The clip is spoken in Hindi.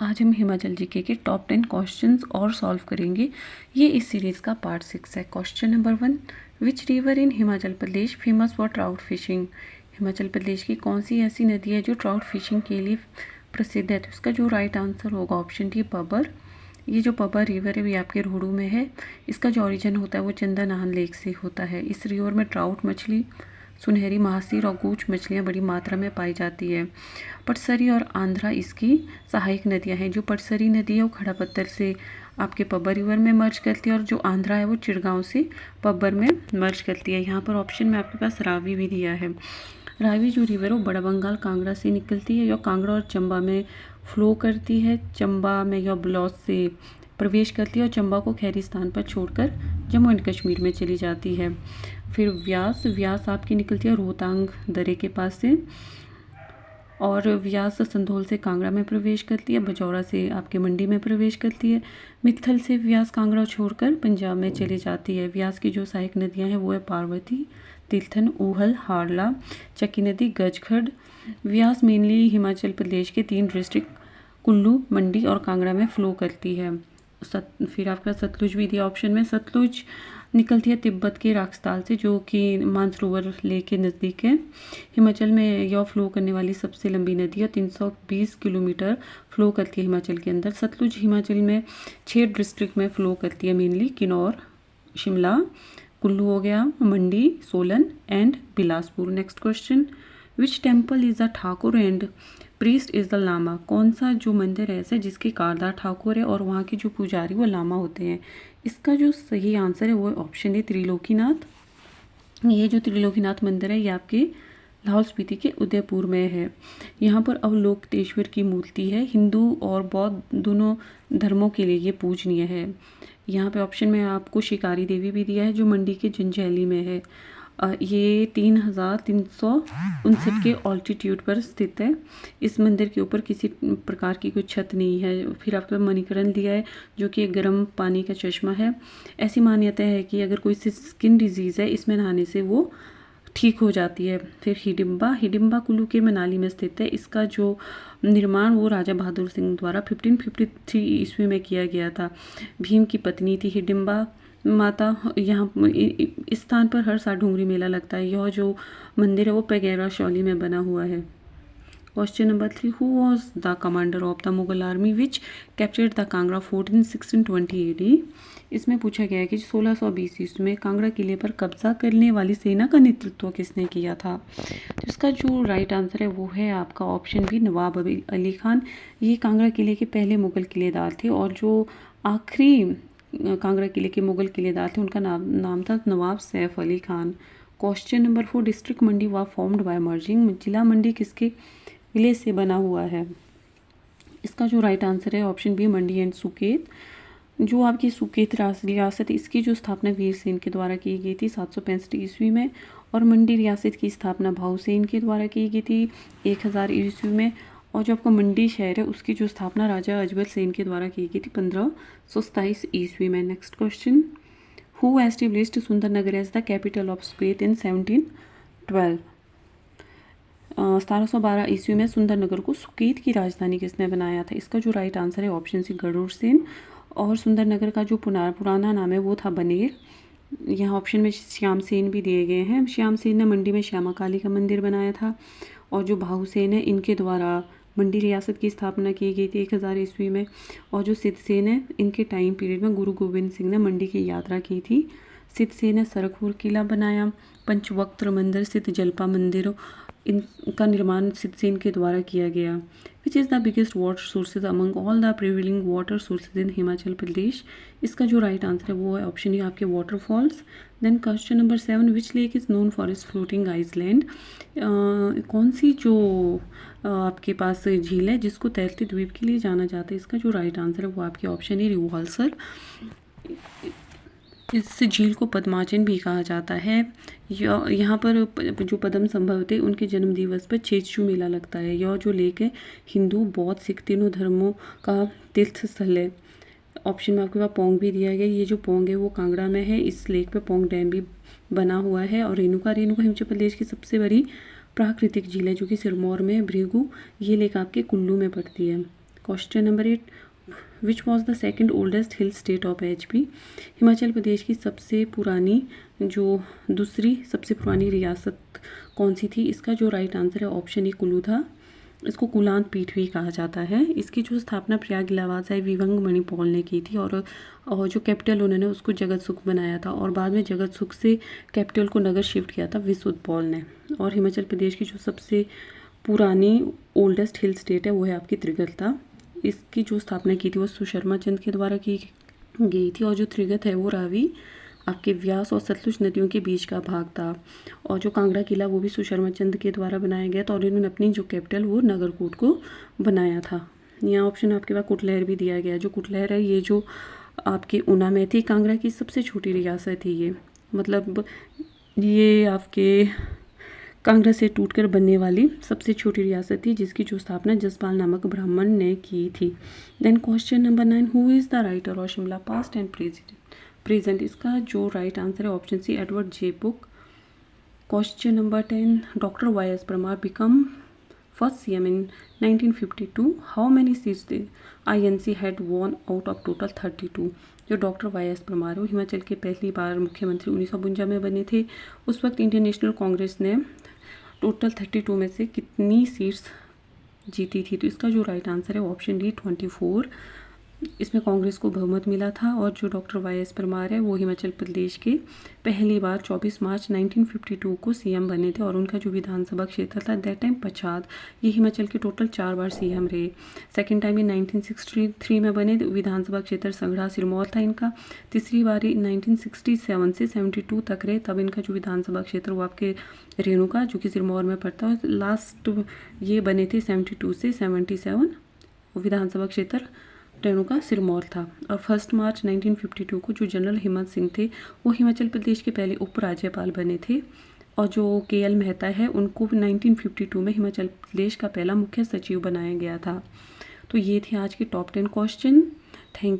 आज हम हिमाचल जीके के टॉप 10 क्वेश्चंस और सॉल्व करेंगे। ये इस सीरीज़ का पार्ट 6 है। Question number 1, which river in Himachal Pradesh famous for trout fishing. Himachal Pradesh की कौन सी ऐसी नदी है जो ट्राउट फिशिंग के लिए प्रसिद्ध है? तो इसका जो राइट आंसर होगा ऑप्शन डी पबर। ये जो पबर रिवर है ये आपके रोहड़ू में है। इसका जो ओरिजिन होता है वो चंदनाहन लेक से होता है। इस रिवर में ट्राउट मछली, सुनहरी महासीर और गूच मछलियाँ बड़ी मात्रा में पाई जाती है। पटसरी और आंध्रा इसकी सहायक नदियाँ हैं। जो पटसरी नदी है वो खड़ा पत्थर से आपके पब्बर रिवर में मर्ज करती है और जो आंध्रा है वो चिड़गांव से पब्बर में मर्ज करती है। यहाँ पर ऑप्शन में आपके पास रावी भी दिया है। रावी जो रिवर है वो बड़ा बंगाल कांगड़ा से निकलती है, या कांगड़ा और चंबा में फ्लो करती है। चंबा में या ब्लॉस से प्रवेश करती है और चंबा को खैरी स्थान पर छोड़कर जम्मू एंड कश्मीर में चली जाती है। फिर व्यास आपकी निकलती है रोहतांग दर्रे के पास से, और व्यास संधोल से कांगड़ा में प्रवेश करती है। बजौरा से आपके मंडी में प्रवेश करती है। मित्थल से व्यास कांगड़ा छोड़कर पंजाब में चली जाती है। व्यास की जो सहायक नदियाँ हैं वो है पार्वती, तिलथन, ऊहल, हारला, चकी नदी, गजखड़। व्यास मेनली हिमाचल प्रदेश के 3 डिस्ट्रिक्ट कुल्लू, मंडी और कांगड़ा में फ्लो करती है। फिर आपका सतलुज भी दिया ऑप्शन में। सतलुज निकलती है तिब्बत के राक्सताल से, जो कि मानसरोवर लेक के नज़दीक है। हिमाचल में यह फ्लो करने वाली सबसे लंबी नदी है। 320 किलोमीटर फ्लो करती है हिमाचल के अंदर। सतलुज हिमाचल में 6 डिस्ट्रिक्ट में फ्लो करती है, मेनली किन्नौर, शिमला, कुल्लू हो गया, Mandi, Solan and Bilaspur. Next question, which temple is the Thakur and priest is the Lama. कौन सा जो मंदिर है ऐसा जिसके कारदार ठाकुर है और वहाँ के जो पुजारी वो लामा होते हैं? इसका जो सही आंसर है वो है ऑप्शन है त्रिलोकीनाथ। ये जो त्रिलोकीनाथ मंदिर है ये आपके लाहौल स्पीति के उदयपुर में है। यहाँ पर अवलोकितेश्वर की मूर्ति है। हिंदू और बौद्ध दोनों धर्मों के लिए ये पूजनीय है। यहाँ पे ऑप्शन में आपको शिकारी देवी भी दिया है जो मंडी के जंजैहली में है। ये 3359 के ऑल्टीट्यूड पर स्थित है। इस मंदिर के ऊपर किसी प्रकार की कोई छत नहीं है। फिर आपको मणिकरण दिया है जो कि एक गर्म पानी का चश्मा है। ऐसी मान्यता है कि अगर कोई स्किन डिजीज़ है इसमें नहाने से वो ठीक हो जाती है। फिर हिडिम्बा कुल्लू के मनाली में स्थित है। इसका जो निर्माण वो राजा बहादुर सिंह द्वारा 1553 ईस्वी में किया गया था। भीम की पत्नी थी हिडिम्बा माता। यहाँ इस स्थान पर हर साल डूंगरी मेला लगता है। यह जो मंदिर है वो पेगेरा शौली में बना हुआ है। Question number 3, who was the commander of the Mughal army which captured the Kangra fort in 1620 AD। इसमें पूछा गया है कि 1620 ईस्वी में कांगड़ा किले पर कब्जा करने वाली सेना का नेतृत्व किसने किया था? तो इसका जो राइट आंसर है वो है आपका ऑप्शन बी, नवाब अली खान। ये कांगड़ा किले के पहले मुगल किलेदार थे, और जो आखिरी कांगड़ा किले के मुगल किलेदार थे उनका नाम था Nawab Saif Ali Khan. Question number 4, district Mandi was formed bye merging. जिला मंडी किसके विलेज से बना हुआ है? इसका जो राइट आंसर है option B, Mandi and Suket. जो आपकी सुकेत रियासत, इसकी जो स्थापना वीर सेन के द्वारा की गई थी 765 ईस्वी में, और मंडी रियासत की स्थापना भाऊ सेन के द्वारा की गई थी 1000 ईस्वी में, और जो आपका मंडी शहर है उसकी जो स्थापना राजा अजबर सेन के द्वारा की गई थी 1527 ईस्वी में। Next question, who established Sundernagar as the capital of Suket in 1712। 1712 ईस्वी में सुंदरनगर को सुकेत की राजधानी किसने बनाया था? इसका जो राइट आंसर है ऑप्शन सी, गरुड़ सेन। और सुंदरनगर का जो पुराना नाम है वो था बनेर। यहाँ ऑप्शन में श्याम सेन भी दिए गए हैं। श्याम सेन ने मंडी में श्यामा काली का मंदिर बनाया था, और जो भाऊ सेन है इनके द्वारा मंडी रियासत की स्थापना की गई थी 1000 ईस्वी में, और जो सिद्ध सेन है इनके टाइम पीरियड में गुरु गोविंद सिंह ने मंडी की यात्रा की थी। सिद्ध सेन ने सरखपुर किला बनाया। पंचवक्त्र मंदिर, सिद्ध जलपा मंदिर, इनका निर्माण सिद्ध सेन के द्वारा किया गया। Which is the biggest water sources among all the prevailing water sources in Himachal Pradesh. इसका जो राइट आंसर है वो है ऑप्शन है आपके waterfalls. Then question number 7, which lake is known for its floating island. कौन सी जो आपके पास झील है जिसको तैरते द्वीप के लिए जाना जाता है? इसका जो राइट आंसर है वो आपके ऑप्शन है रिवाल्सर। इस झील को पद्माचन भी कहा जाता है। यहाँ पर जो पद्म संभव थे उनके जन्म दिवस पर चेचू मेला लगता है। यह जो लेक है हिंदू, बौद्ध, सिख तीनों धर्मों का तीर्थ स्थल है। ऑप्शन में आपके पास पोंग भी दिया गया। ये जो पोंग है वो कांगड़ा में है। इस लेक पे पोंग डैम भी बना हुआ है। और रेणुका हिमाचल प्रदेश की सबसे बड़ी प्राकृतिक झील है जो कि सिरमौर में। भृगु, ये लेक आपके कुल्लू में पड़ती है। Question number 8, which was the second oldest hill state of HP? Himachal Pradesh की दूसरी सबसे पुरानी रियासत कौन सी थी? इसका जो राइट आंसर है ऑप्शन ए कुल्लू था। इसको कुलांत पीठ भी कहा जाता है। इसकी जो स्थापना प्रयाग इलाहाबाद विवंग मणिपाल ने की थी और जो कैपिटल उन्होंने उसको जगत सुख बनाया था और बाद में जगत सुख से कैपिटल को नगर शिफ्ट किया था विशुद्धपौल ने। और हिमाचल प्रदेश की जो सबसे पुरानी ओल्डेस्ट हिल स्टेट है वो है आपकी त्रिगर्ता। इसकी जो स्थापना की थी वो सुशर्मा चंद के द्वारा की गई थी और जो त्रिगत है वो रावी आपके व्यास और सतलुज नदियों के बीच का भाग था। और जो कांगड़ा किला वो भी सुशर्मा चंद के द्वारा बनाया गया था और इन्होंने अपनी जो कैपिटल वो नगरकोट को बनाया था। यहाँ ऑप्शन आपके पास कुटलहर भी दिया गया है। जो कुटलहर है ये जो आपके ऊना में थी, कांगड़ा की सबसे छोटी रियासत थी ये, मतलब ये आपके कांगड़ा से टूटकर बनने वाली सबसे छोटी रियासत थी जिसकी जो स्थापना जसपाल नामक ब्राह्मण ने की थी। Then question number 9, who is the writer of Shimla past and present? इसका जो राइट आंसर है option C Edward J Buck. Question number 10, doctor YS Parmar become first CM in 1952, how many seats the INC had won out of total 32? जो डॉक्टर YS परमार वो हिमाचल के पहली बार मुख्यमंत्री 1952 में बने थे। उस वक्त इंडियन नेशनल कांग्रेस ने टोटल 32 में से कितनी सीट्स जीती थी? तो इसका जो राइट आंसर है ऑप्शन डी 24। इसमें कांग्रेस को बहुमत मिला था। और जो डॉक्टर YS परमार है वो हिमाचल प्रदेश के पहली बार 24 मार्च 1952 को CM बने थे और उनका जो विधानसभा क्षेत्र था दैट टाइम पच्छाद। ये हिमाचल के टोटल 4 बार CM रहे। सेकेंड टाइम ये 1963 में बने, विधानसभा क्षेत्र संगड़ा सिरमौर था इनका। तीसरी बार 1967 से 72 तक रहे, तब इनका जो विधानसभा क्षेत्र वो आपके रेणुका जो कि सिरमौर में पड़ता है। लास्ट ये बने थे 72 से 77, विधानसभा क्षेत्र रेणुका सिरमौर था। और 1 मार्च 1952 को जो जनरल हेमंत सिंह थे वो हिमाचल प्रदेश के पहले उपराज्यपाल बने थे। और जो KL मेहता है उनको 1952 में हिमाचल प्रदेश का पहला मुख्य सचिव बनाया गया था। तो ये थे आज के टॉप 10 क्वेश्चन। Thank you.